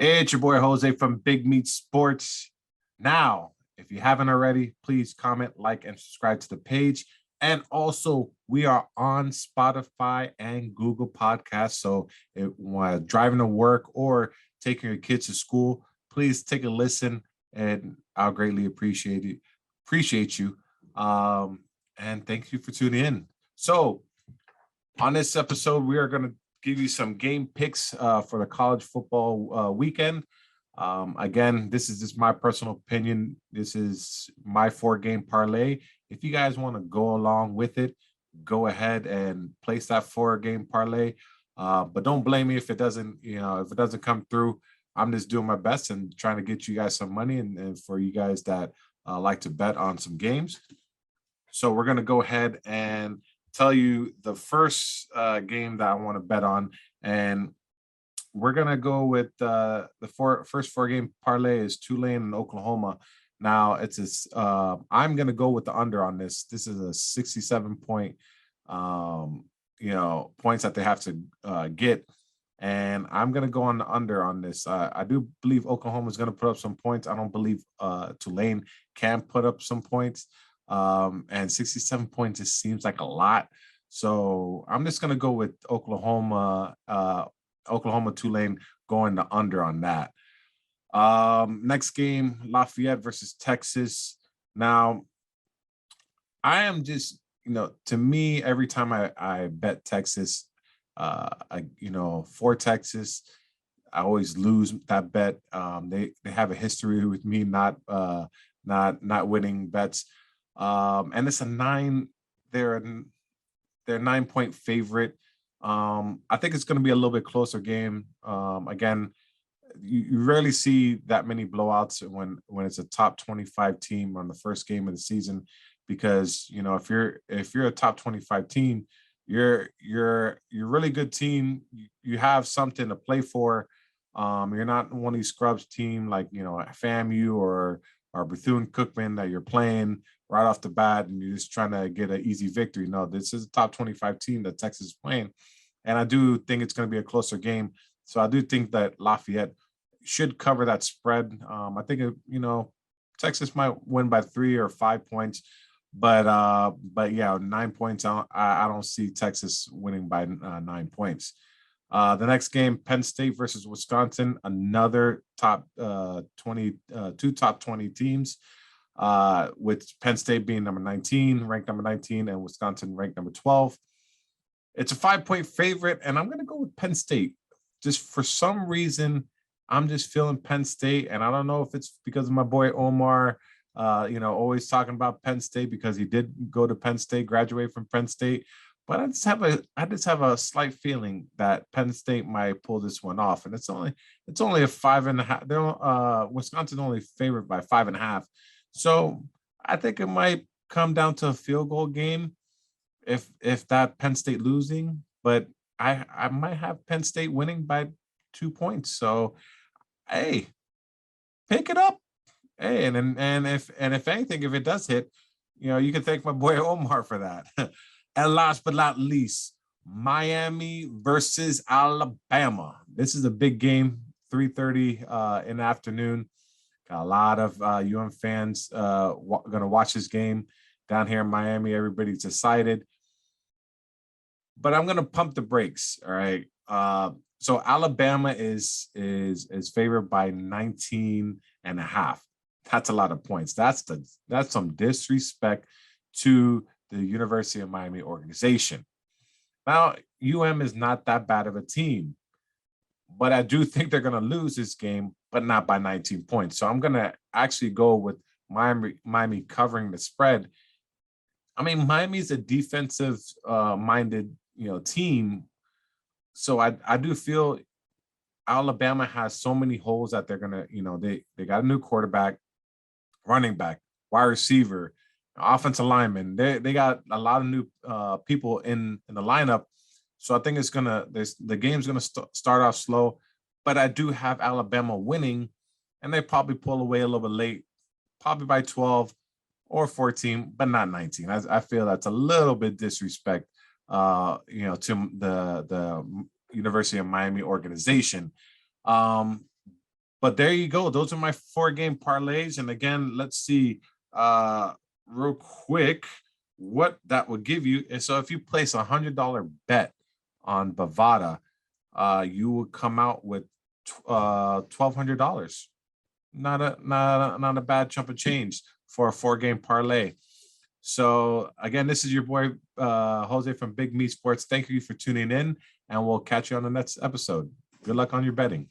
Hey, it's your boy Jose from Big Meat Sports. Now, if you haven't already, please comment, like, and subscribe to the page. And also, we are on Spotify and Google Podcasts. So, while driving to work or taking your kids to school, please take a listen, and I'll greatly appreciate it. Appreciate you, and thank you for tuning in. So, on this episode, we are going to give you some game picks for the college football weekend. Again, this is just my personal opinion. This is my 4-game parlay. If you guys want to go along with it, go ahead and place that 4-game parlay. But don't blame me if it doesn't, if it doesn't come through. I'm just doing my best and trying to get you guys some money, and for you guys that like to bet on some games. So we're going to go ahead and tell you the first game that I want to bet on, and we're gonna go with the first 4-game parlay is Tulane and Oklahoma. Now I'm gonna go with the under on this. This is a 67 point, points that they have to get, and I'm gonna go on the under on this. I do believe Oklahoma is gonna put up some points. I don't believe Tulane can put up some points. And 67 points just seems like a lot. So I'm just gonna go with Oklahoma Tulane going to under on that. Next game, Lafayette versus Texas. Now, I am just, to me, every time I bet Texas, for Texas, I always lose that bet. They have a history with me not winning bets. And it's they're a 9-point favorite. I think it's going to be a little bit closer game. Again, you rarely see that many blowouts when it's a top 25 team on the first game of the season, because if you're a top 25 team, you're a really good team. You have something to play for. You're not one of these scrubs team like FAMU or Bethune-Cookman that you're playing right off the bat and you're just trying to get an easy victory. No, this is a top 25 team that Texas is playing. And I do think it's going to be a closer game. So I do think that Lafayette should cover that spread. I think, Texas might win by 3 or 5 points. But yeah, 9 points, I don't see Texas winning by 9 points. The next game, Penn State versus Wisconsin, another top 20 teams, with Penn State being ranked number 19, and Wisconsin ranked number 12. It's a 5-point favorite, and I'm going to go with Penn State. Just for some reason, I'm just feeling Penn State, and I don't know if it's because of my boy Omar, always talking about Penn State because he did go to Penn State, graduate from Penn State. But I just have a slight feeling that Penn State might pull this one off, and it's only a 5.5. They're Wisconsin only favored by 5.5, so I think it might come down to a field goal game if that Penn State losing. But I might have Penn State winning by 2 points. So hey, pick it up. Hey, and if anything, if it does hit, you can thank my boy Omar for that. And last but not least, Miami versus Alabama. This is a big game, 3:30 in the afternoon. Got a lot of fans going to watch this game down here in Miami. Everybody's excited. But I'm going to pump the brakes, all right? So Alabama is favored by 19.5. That's a lot of points. That's some disrespect to the University of Miami organization. Now, is not that bad of a team, but I do think they're going to lose this game, but not by 19 points. So I'm going to actually go with Miami covering the spread. I mean, Miami's a defensive minded, team. So I do feel Alabama has so many holes that they're going to, they got a new quarterback, running back, wide receiver, offensive lineman. They got a lot of new people in the lineup. So I think the game's gonna start off slow, but I do have Alabama winning, and they probably pull away a little bit late, probably by 12 or 14, but not 19. I feel that's a little bit disrespect, to the University of Miami organization. But there you go. Those are my 4-game parlays. And again, let's see real quick what that would give you. And so if you place $100 bet on Bovada, you would come out with $1,200. Not a bad chunk of change for a 4-game parlay. So again, this is your boy Jose from Big Meat Sports. Thank you for tuning in, and we'll catch you on the next episode. Good luck on your betting.